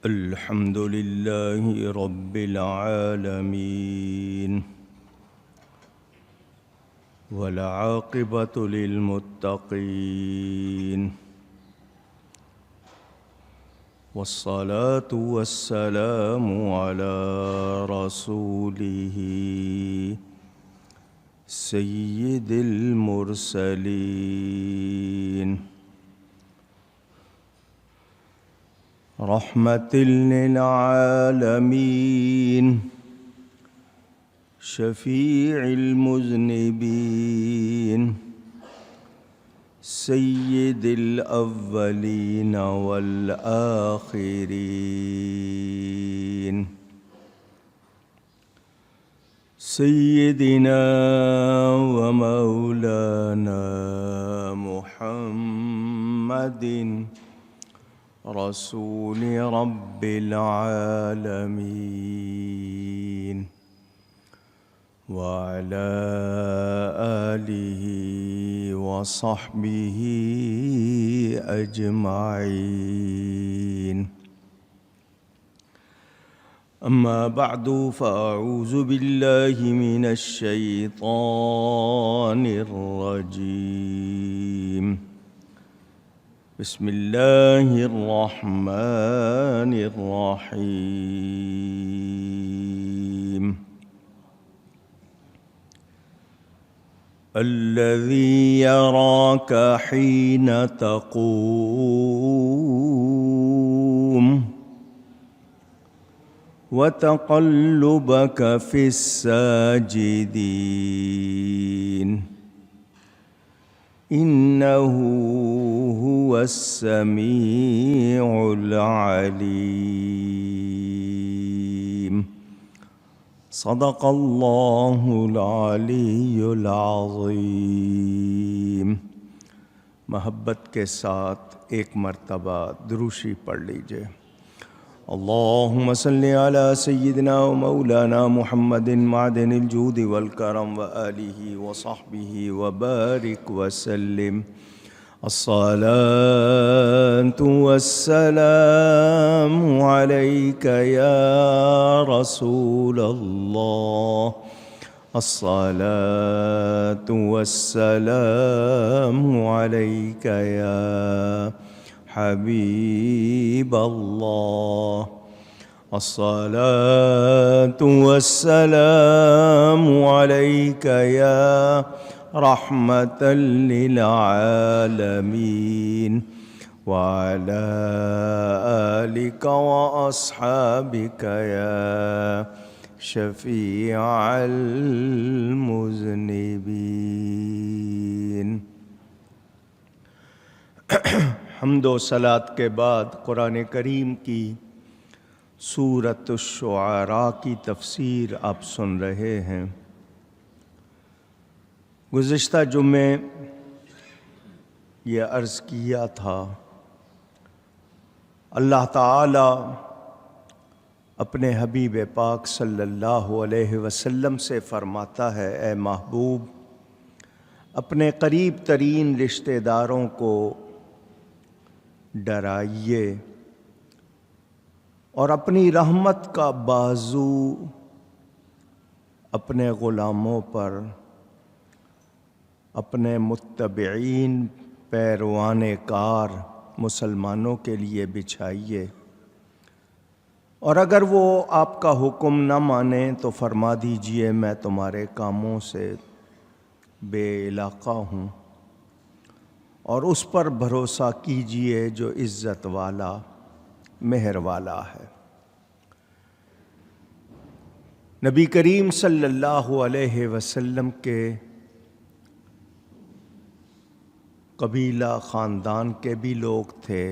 الحمد لله رب العالمين والعاقبة للمتقين والصلاة والسلام على رسوله سيد المرسلين رحمة للعالمين شفيع المذنبين سيد الأولين والآخرين سيدنا ومولانا محمد رسول رب العالمين وعلى آله وصحبه أجمعين. أما بعد فأعوذ بالله من الشيطان الرجيم. بسم الله الرحمن الرحيم. الذي يراك حين تقوم وتقلبك في الساجدين إنه هو السميع العليم. صدق الله العلی العظیم. محبت کے ساتھ ایک مرتبہ دروشی پڑھ لیجئے. اللہم صلی علی سیدنا و مولانا محمد معدن الجود والکرم وآلہ وصحبہ وبارک وسلم. الصلاة والسلام عليك يا رسول الله. الصلاة والسلام عليك يا حبيب الله. الصلاة والسلام عليك يا رحمة للعالمين وعلى آلك وأصحابك يا شفيع المذنبين. حمد و صلاۃ کے بعد قرآن کریم کی سورۃ الشعراء کی تفسیر آپ سن رہے ہیں. گزشتہ جمعے یہ عرض کیا تھا اللہ تعالی اپنے حبیب پاک صلی اللہ علیہ وسلم سے فرماتا ہے، اے محبوب اپنے قریب ترین رشتہ داروں کو ڈرائیے اور اپنی رحمت کا بازو اپنے غلاموں پر، اپنے متبعین پیروان کار مسلمانوں کے لیے بچھائیے، اور اگر وہ آپ کا حکم نہ مانیں تو فرما دیجئے میں تمہارے کاموں سے بے علاقہ ہوں، اور اس پر بھروسہ کیجئے جو عزت والا مہر والا ہے. نبی کریم صلی اللہ علیہ وسلم کے قبیلہ خاندان کے بھی لوگ تھے،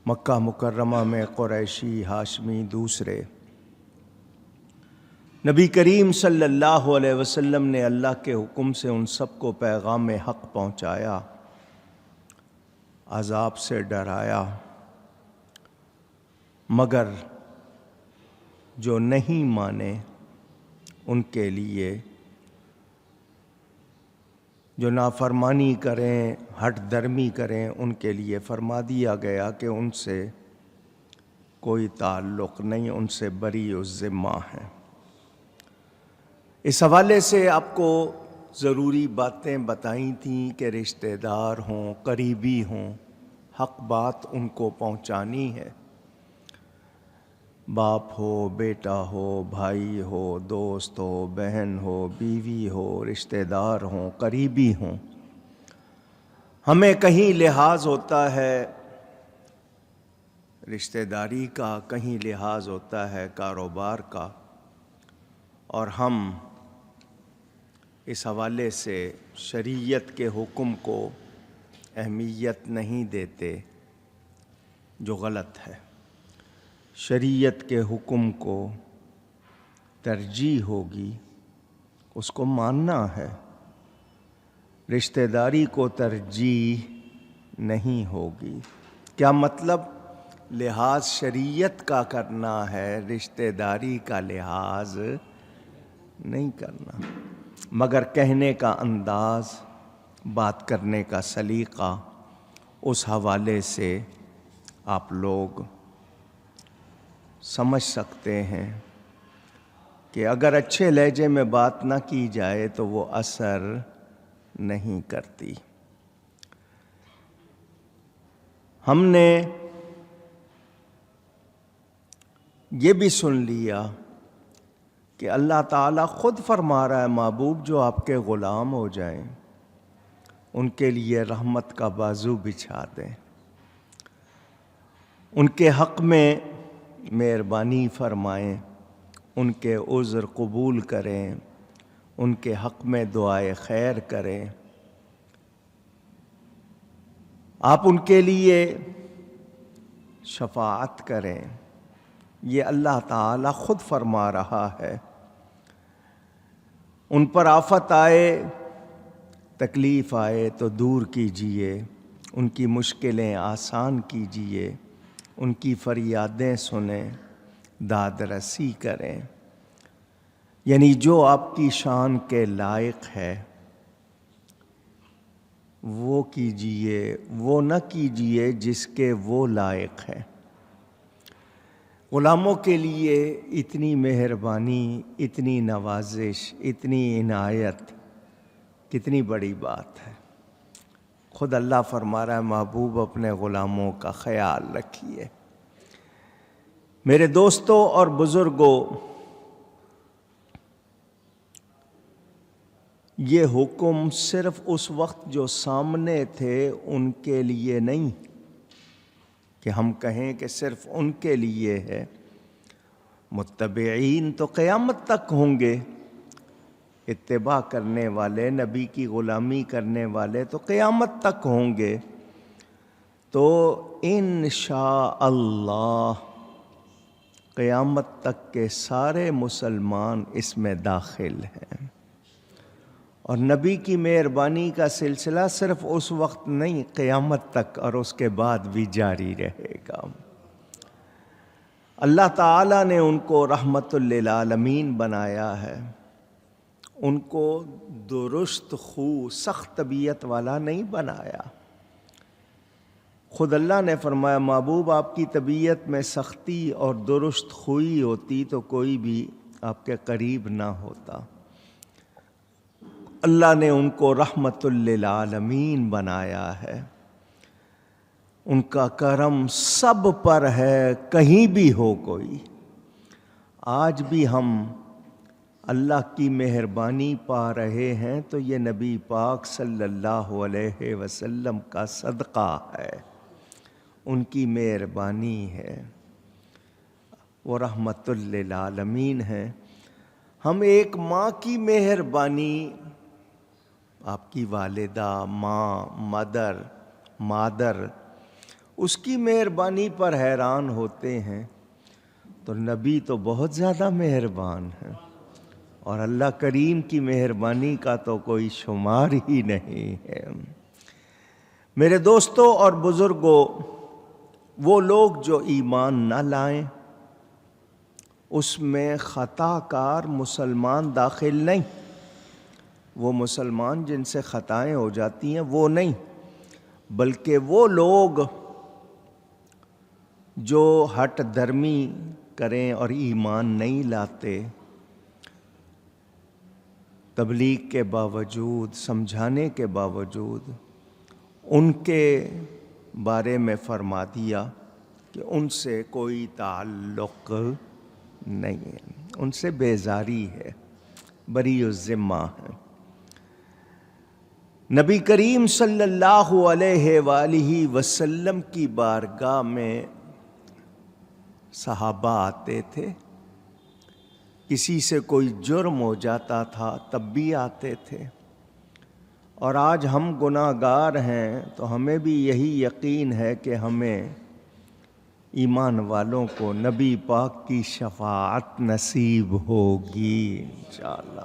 مکہ مکرمہ میں قریشی، ہاشمی، دوسرے. نبی کریم صلی اللہ علیہ وسلم نے اللہ کے حکم سے ان سب کو پیغام حق پہنچایا، عذاب سے ڈرایا، مگر جو نہیں مانے ان کے لیے جو نافرمانی کریں، ہٹ درمی کریں، ان کے لیے فرما دیا گیا کہ ان سے کوئی تعلق نہیں، ان سے بری الذمہ ہیں۔ اس حوالے سے آپ کو ضروری باتیں بتائی تھیں کہ رشتہ دار ہوں، قریبی ہوں، حق بات ان کو پہنچانی ہے۔ باپ ہو، بیٹا ہو، بھائی ہو، دوست ہو، بہن ہو، بیوی ہو، رشتہ دار ہوں، قریبی ہوں، ہمیں کہیں لحاظ ہوتا ہے رشتہ داری کا، کہیں لحاظ ہوتا ہے کاروبار کا، اور ہم اس حوالے سے شریعت کے حکم کو اہمیت نہیں دیتے، جو غلط ہے۔ شریعت کے حکم کو ترجیح ہوگی، اس کو ماننا ہے، رشتہ داری کو ترجیح نہیں ہوگی۔ کیا مطلب؟ لحاظ شریعت کا کرنا ہے، رشتہ داری کا لحاظ نہیں کرنا، مگر کہنے کا انداز، بات کرنے کا سلیقہ، اس حوالے سے آپ لوگ سمجھ سکتے ہیں کہ اگر اچھے لہجے میں بات نہ کی جائے تو وہ اثر نہیں کرتی۔ ہم نے یہ بھی سن لیا کہ اللہ تعالیٰ خود فرما رہا ہے، محبوب جو آپ کے غلام ہو جائیں ان کے لیے رحمت کا بازو بچھا دیں، ان کے حق میں مہربانی فرمائیں، ان کے عذر قبول کریں، ان کے حق میں دعائے خیر کریں، آپ ان کے لیے شفاعت کریں۔ یہ اللہ تعالیٰ خود فرما رہا ہے۔ ان پر آفت آئے، تکلیف آئے تو دور کیجیے، ان کی مشکلیں آسان کیجیے، ان کی فریادیں سنیں، داد رسی کریں، یعنی جو آپ کی شان کے لائق ہے وہ کیجیے، وہ نہ کیجیے جس کے وہ لائق ہے۔ غلاموں کے لیے اتنی مہربانی، اتنی نوازش، اتنی عنایت کتنی بڑی بات ہے۔ خود اللہ فرما رہا ہے، محبوب اپنے غلاموں کا خیال رکھیے۔ میرے دوستوں اور بزرگوں، یہ حکم صرف اس وقت جو سامنے تھے ان کے لیے نہیں کہ ہم کہیں کہ صرف ان کے لیے ہے۔ متبعین تو قیامت تک ہوں گے، اتباع کرنے والے، نبی کی غلامی کرنے والے تو قیامت تک ہوں گے۔ تو انشاء اللہ قیامت تک کے سارے مسلمان اس میں داخل ہیں، اور نبی کی مہربانی کا سلسلہ صرف اس وقت نہیں، قیامت تک اور اس کے بعد بھی جاری رہے گا۔ اللہ تعالیٰ نے ان کو رحمت للعالمین بنایا ہے، ان کو درست خو، سخت طبیعت والا نہیں بنایا۔ خود اللہ نے فرمایا، محبوب آپ کی طبیعت میں سختی اور درست خوئی ہوتی تو کوئی بھی آپ کے قریب نہ ہوتا۔ اللہ نے ان کو رحمت للعالمین بنایا ہے، ان کا کرم سب پر ہے، کہیں بھی ہو کوئی۔ آج بھی ہم اللہ کی مہربانی پا رہے ہیں تو یہ نبی پاک صلی اللہ علیہ وسلم کا صدقہ ہے، ان کی مہربانی ہے، وہ رحمت للعالمین ہے۔ ہم ایک ماں کی مہربانی، آپ کی والدہ، ماں، مادر، اس کی مہربانی پر حیران ہوتے ہیں، تو نبی تو بہت زیادہ مہربان ہے، اور اللہ کریم کی مہربانی کا تو کوئی شمار ہی نہیں ہے۔ میرے دوستوں اور بزرگوں، وہ لوگ جو ایمان نہ لائیں اس میں خطا کار مسلمان داخل نہیں، وہ مسلمان جن سے خطائیں ہو جاتی ہیں وہ نہیں، بلکہ وہ لوگ جو ہٹ درمی کریں اور ایمان نہیں لاتے، تبلیغ کے باوجود، سمجھانے کے باوجود، ان کے بارے میں فرما دیا کہ ان سے کوئی تعلق نہیں ہے، ان سے بیزاری ہے، بری الذمہ ہے۔ نبی کریم صلی اللہ علیہ وآلہ وسلم کی بارگاہ میں صحابہ آتے تھے، کسی سے کوئی جرم ہو جاتا تھا تب بھی آتے تھے، اور آج ہم گناہ گار ہیں تو ہمیں بھی یہی یقین ہے کہ ہمیں ایمان والوں کو نبی پاک کی شفاعت نصیب ہوگی انشاءاللہ۔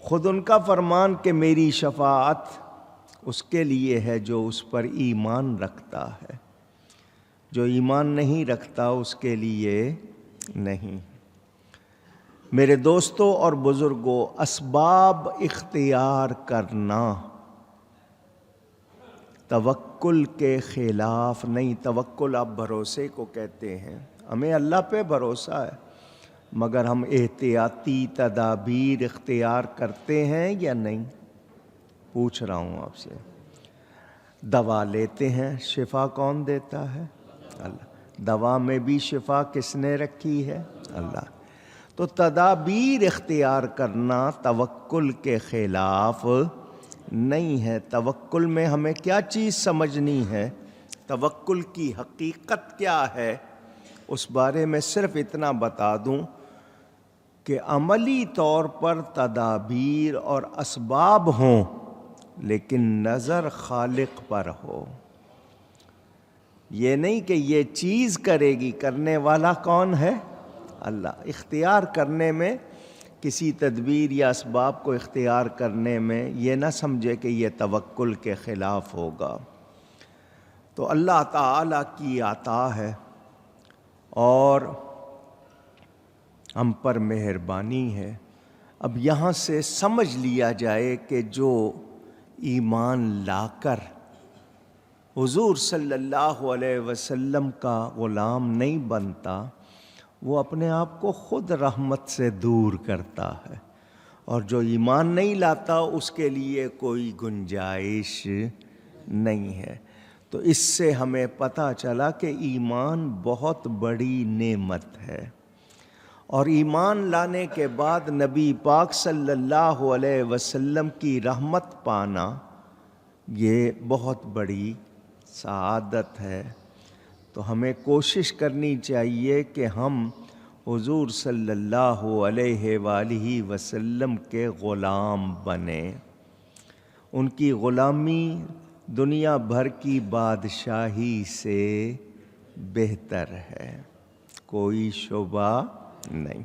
خود ان کا فرمان کہ میری شفاعت اس کے لیے ہے جو اس پر ایمان رکھتا ہے، جو ایمان نہیں رکھتا اس کے لیے نہیں۔ میرے دوستوں اور بزرگوں، اسباب اختیار کرنا توکل کے خلاف نہیں۔ توکل آپ بھروسے کو کہتے ہیں، ہمیں اللہ پہ بھروسہ ہے، مگر ہم احتیاطی تدابیر اختیار کرتے ہیں یا نہیں؟ پوچھ رہا ہوں آپ سے۔ دوا لیتے ہیں، شفا کون دیتا ہے؟ اللہ۔ دوا میں بھی شفا کس نے رکھی ہے؟ اللہ۔ تو تدابیر اختیار کرنا توکل کے خلاف نہیں ہے۔ توکل میں ہمیں کیا چیز سمجھنی ہے، توکل کی حقیقت کیا ہے، اس بارے میں صرف اتنا بتا دوں کہ عملی طور پر تدابیر اور اسباب ہوں، لیکن نظر خالق پر ہو۔ یہ نہیں کہ یہ چیز کرے گی، کرنے والا کون ہے؟ اللہ۔ اختیار کرنے میں، کسی تدبیر یا اسباب کو اختیار کرنے میں یہ نہ سمجھے کہ یہ توکل کے خلاف ہوگا۔ تو اللہ تعالیٰ کی عطا ہے اور ہم پر مہربانی ہے۔ اب یہاں سے سمجھ لیا جائے کہ جو ایمان لا کر حضور صلی اللہ علیہ وسلم کا غلام نہیں بنتا، وہ اپنے آپ کو خود رحمت سے دور کرتا ہے، اور جو ایمان نہیں لاتا اس کے لیے کوئی گنجائش نہیں ہے۔ تو اس سے ہمیں پتہ چلا کہ ایمان بہت بڑی نعمت ہے، اور ایمان لانے کے بعد نبی پاک صلی اللہ علیہ وسلم کی رحمت پانا یہ بہت بڑی سعادت ہے۔ تو ہمیں کوشش کرنی چاہیے کہ ہم حضور صلی اللہ علیہ وآلہ وسلم کے غلام بنیں۔ ان کی غلامی دنیا بھر کی بادشاہی سے بہتر ہے، کوئی شبہ نہیں۔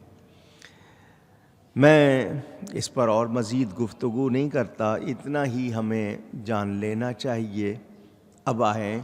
میں اس پر اور مزید گفتگو نہیں کرتا، اتنا ہی ہمیں جان لینا چاہیے۔ اب آئیں